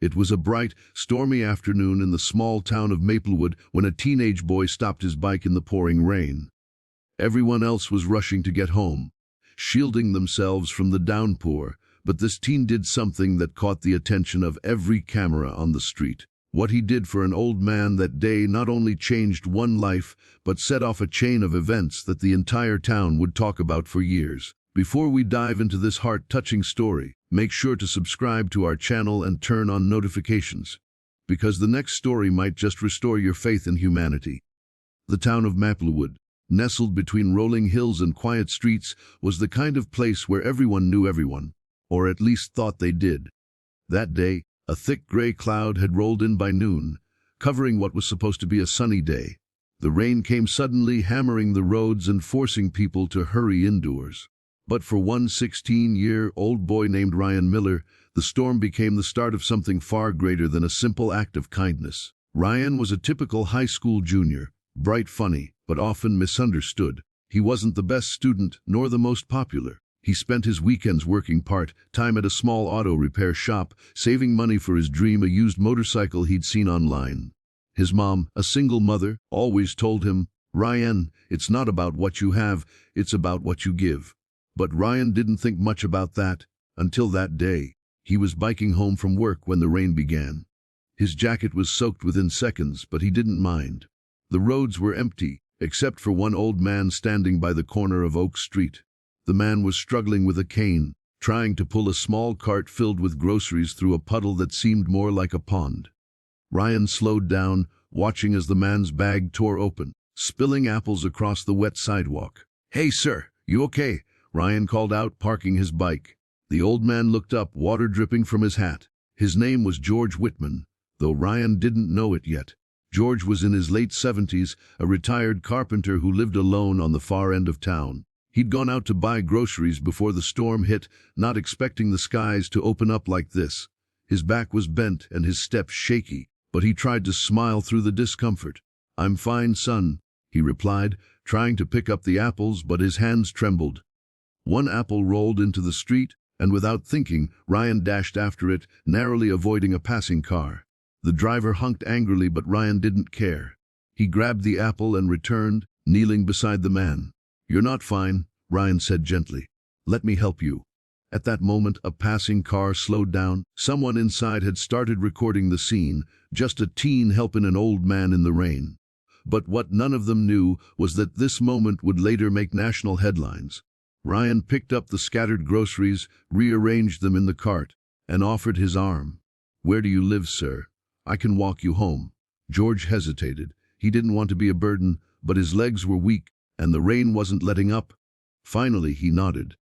It was a bright, stormy afternoon in the small town of Maplewood when a teenage boy stopped his bike in the pouring rain. Everyone else was rushing to get home, shielding themselves from the downpour, but this teen did something that caught the attention of every camera on the street. What he did for an old man that day not only changed one life, but set off a chain of events that the entire town would talk about for years. Before we dive into this heart-touching story, make sure to subscribe to our channel and turn on notifications, because the next story might just restore your faith in humanity. The town of Maplewood, nestled between rolling hills and quiet streets, was the kind of place where everyone knew everyone, or at least thought they did. That day, a thick gray cloud had rolled in by noon, covering what was supposed to be a sunny day. The rain came suddenly, hammering the roads and forcing people to hurry indoors. But for one 16-year-old boy named Ryan Miller, the storm became the start of something far greater than a simple act of kindness. Ryan was a typical high school junior, bright, funny, but often misunderstood. He wasn't the best student, nor the most popular. He spent his weekends working part-time at a small auto repair shop, saving money for his dream, a used motorcycle he'd seen online. His mom, a single mother, always told him, "Ryan, it's not about what you have, it's about what you give." But Ryan didn't think much about that until that day. He was biking home from work when the rain began. His jacket was soaked within seconds, but he didn't mind. The roads were empty, except for one old man standing by the corner of Oak Street. The man was struggling with a cane, trying to pull a small cart filled with groceries through a puddle that seemed more like a pond. Ryan slowed down, watching as the man's bag tore open, spilling apples across the wet sidewalk. "Hey, sir, you okay?" Ryan called out, parking his bike. The old man looked up, water dripping from his hat. His name was George Whitman, though Ryan didn't know it yet. George was in his late 70s, a retired carpenter who lived alone on the far end of town. He'd gone out to buy groceries before the storm hit, not expecting the skies to open up like this. His back was bent and his steps shaky, but he tried to smile through the discomfort. "I'm fine, son," he replied, trying to pick up the apples, but his hands trembled. One apple rolled into the street, and without thinking, Ryan dashed after it, narrowly avoiding a passing car. The driver honked angrily, but Ryan didn't care. He grabbed the apple and returned, kneeling beside the man. "You're not fine," Ryan said gently. "Let me help you." At that moment, a passing car slowed down. Someone inside had started recording the scene, just a teen helping an old man in the rain. But what none of them knew was that this moment would later make national headlines. Ryan picked up the scattered groceries, rearranged them in the cart, and offered his arm. "Where do you live, sir? I can walk you home." George hesitated. He didn't want to be a burden, but his legs were weak, and the rain wasn't letting up. Finally, he nodded.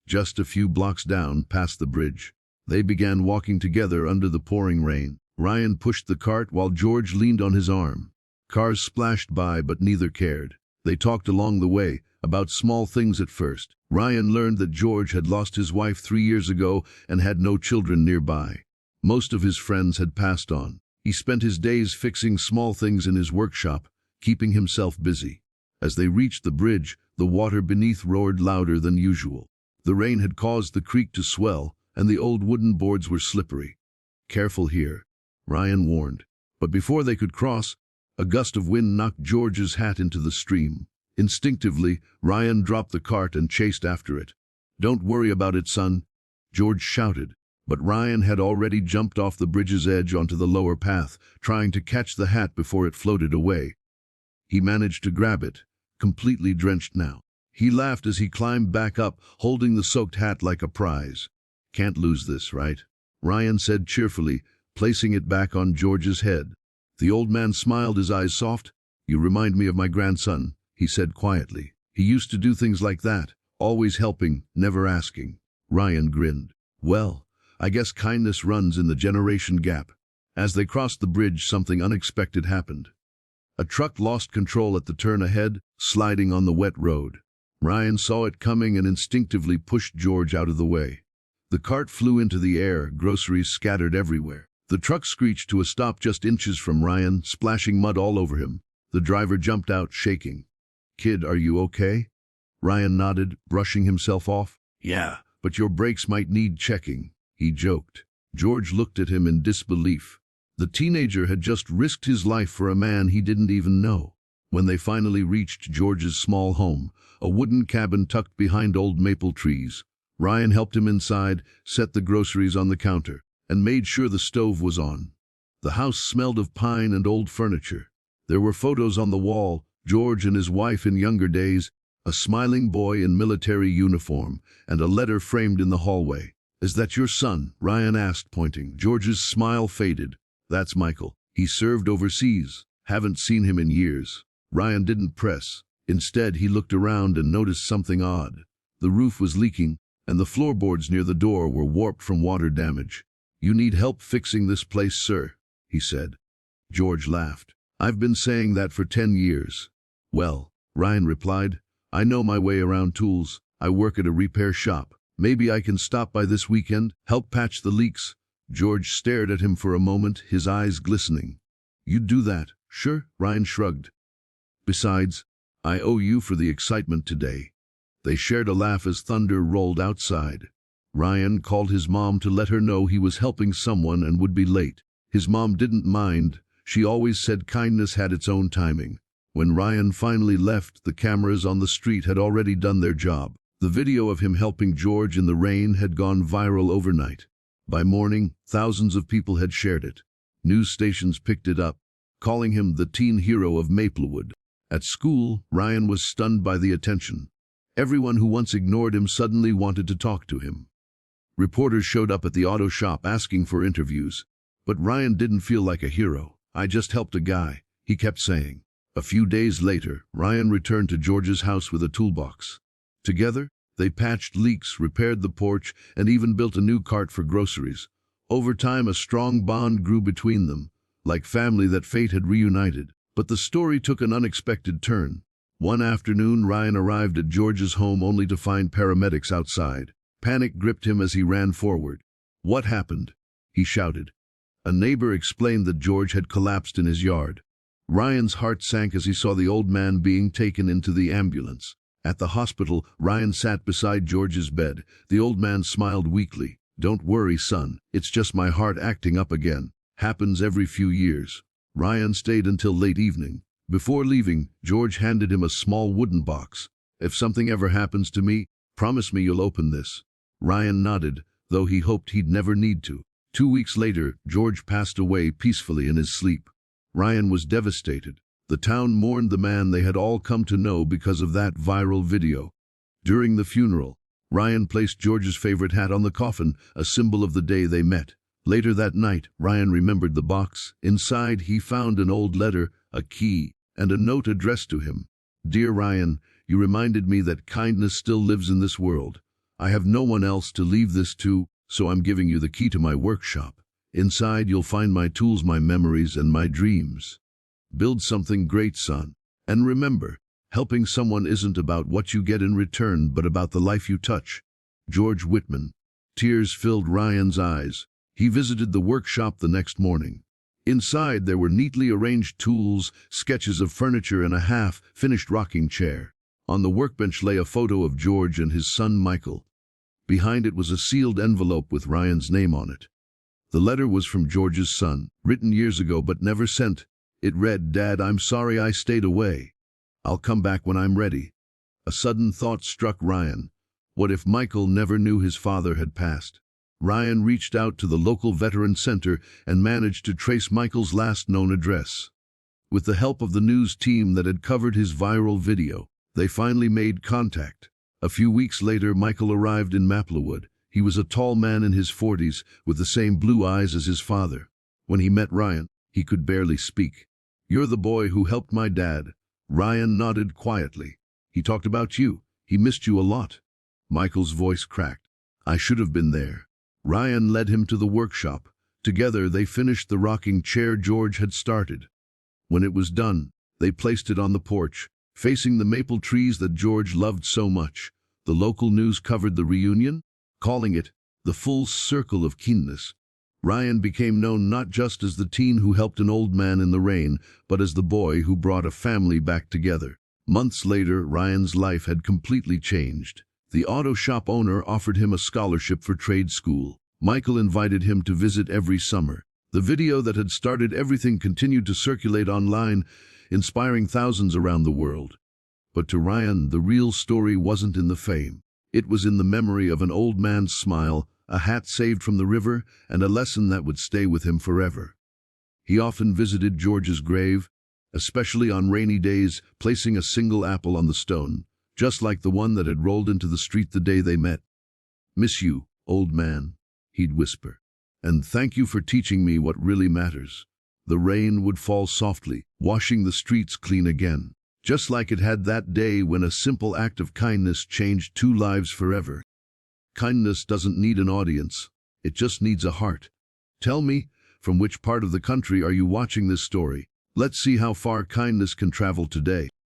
Just a few blocks down, past the bridge. They began walking together under the pouring rain. Ryan pushed the cart while George leaned on his arm. Cars splashed by, but neither cared. They talked along the way, about small things at first. Ryan learned that George had lost his wife 3 years ago and had no children nearby. Most of his friends had passed on. He spent his days fixing small things in his workshop, keeping himself busy. As they reached the bridge, the water beneath roared louder than usual. The rain had caused the creek to swell, and the old wooden boards were slippery. "Careful here," Ryan warned. But before they could cross, a gust of wind knocked George's hat into the stream. Instinctively, Ryan dropped the cart and chased after it. "Don't worry about it, son," George shouted. But Ryan had already jumped off the bridge's edge onto the lower path, trying to catch the hat before it floated away. He managed to grab it, completely drenched now. He laughed as he climbed back up, holding the soaked hat like a prize. "Can't lose this, right?" Ryan said cheerfully, placing it back on George's head. The old man smiled, his eyes soft. "You remind me of my grandson," he said quietly. "He used to do things like that, always helping, never asking." Ryan grinned. "Well, I guess kindness runs in the generation gap." As they crossed the bridge, something unexpected happened. A truck lost control at the turn ahead, sliding on the wet road. Ryan saw it coming and instinctively pushed George out of the way. The cart flew into the air, groceries scattered everywhere. The truck screeched to a stop just inches from Ryan, splashing mud all over him. The driver jumped out, shaking. "Kid, are you okay?" Ryan nodded, brushing himself off. "Yeah, but your brakes might need checking," he joked. George looked at him in disbelief. The teenager had just risked his life for a man he didn't even know. When they finally reached George's small home, a wooden cabin tucked behind old maple trees, Ryan helped him inside, set the groceries on the counter, and made sure the stove was on. The house smelled of pine and old furniture. There were photos on the wall, George and his wife in younger days, a smiling boy in military uniform, and a letter framed in the hallway. "Is that your son?" Ryan asked, pointing. George's smile faded. "That's Michael. He served overseas. Haven't seen him in years." Ryan didn't press. Instead, he looked around and noticed something odd. The roof was leaking, and the floorboards near the door were warped from water damage. "You need help fixing this place, sir," he said. George laughed. "I've been saying that for 10 years. "Well," Ryan replied, "I know my way around tools. I work at a repair shop. Maybe I can stop by this weekend, help patch the leaks." George stared at him for a moment, his eyes glistening. "You'd do that?" "Sure," Ryan shrugged. "Besides, I owe you for the excitement today." They shared a laugh as thunder rolled outside. Ryan called his mom to let her know he was helping someone and would be late. His mom didn't mind. She always said kindness had its own timing. When Ryan finally left, the cameras on the street had already done their job. The video of him helping George in the rain had gone viral overnight. By morning, thousands of people had shared it. News stations picked it up, calling him the teen hero of Maplewood. At school, Ryan was stunned by the attention. Everyone who once ignored him suddenly wanted to talk to him. Reporters showed up at the auto shop asking for interviews. But Ryan didn't feel like a hero. "I just helped a guy," he kept saying. A few days later, Ryan returned to George's house with a toolbox. Together, they patched leaks, repaired the porch, and even built a new cart for groceries. Over time, a strong bond grew between them, like family that fate had reunited. But the story took an unexpected turn. One afternoon, Ryan arrived at George's home only to find paramedics outside. Panic gripped him as he ran forward. "What happened?" he shouted. A neighbor explained that George had collapsed in his yard. Ryan's heart sank as he saw the old man being taken into the ambulance. At the hospital, Ryan sat beside George's bed. The old man smiled weakly. "Don't worry, son. It's just my heart acting up again. Happens every few years." Ryan stayed until late evening. Before leaving, George handed him a small wooden box. "If something ever happens to me, promise me you'll open this." Ryan nodded, though he hoped he'd never need to. 2 weeks later, George passed away peacefully in his sleep. Ryan was devastated. The town mourned the man they had all come to know because of that viral video. During the funeral, Ryan placed George's favorite hat on the coffin, a symbol of the day they met. Later that night, Ryan remembered the box. Inside, he found an old letter, a key, and a note addressed to him. "Dear Ryan, you reminded me that kindness still lives in this world. I have no one else to leave this to, so I'm giving you the key to my workshop. Inside, you'll find my tools, my memories, and my dreams. Build something great, son. And remember, helping someone isn't about what you get in return, but about the life you touch." George Whitman. Tears filled Ryan's eyes. He visited the workshop the next morning. Inside, there were neatly arranged tools, sketches of furniture, and a half-finished rocking chair. On the workbench lay a photo of George and his son Michael. Behind it was a sealed envelope with Ryan's name on it. The letter was from George's son, written years ago but never sent. It read, "Dad, I'm sorry I stayed away. I'll come back when I'm ready." A sudden thought struck Ryan. What if Michael never knew his father had passed? Ryan reached out to the local veteran center and managed to trace Michael's last known address. With the help of the news team that had covered his viral video, they finally made contact. A few weeks later, Michael arrived in Maplewood. He was a tall man in his 40s, with the same blue eyes as his father. When he met Ryan, he could barely speak. "You're the boy who helped my dad." Ryan nodded quietly. "He talked about you. He missed you a lot." Michael's voice cracked. "I should have been there." Ryan led him to the workshop. Together, they finished the rocking chair George had started. When it was done, they placed it on the porch, facing the maple trees that George loved so much. The local news covered the reunion, calling it the full circle of keenness. Ryan became known not just as the teen who helped an old man in the rain, but as the boy who brought a family back together. Months later, Ryan's life had completely changed. The auto shop owner offered him a scholarship for trade school. Michael invited him to visit every summer. The video that had started everything continued to circulate online, inspiring thousands around the world. But to Ryan, the real story wasn't in the fame. It was in the memory of an old man's smile, a hat saved from the river, and a lesson that would stay with him forever. He often visited George's grave, especially on rainy days, placing a single apple on the stone, just like the one that had rolled into the street the day they met. "Miss you, old man," he'd whisper, "and thank you for teaching me what really matters." The rain would fall softly, washing the streets clean again, just like it had that day when a simple act of kindness changed 2 lives forever. Kindness doesn't need an audience, it just needs a heart. Tell me, from which part of the country are you watching this story? Let's see how far kindness can travel today.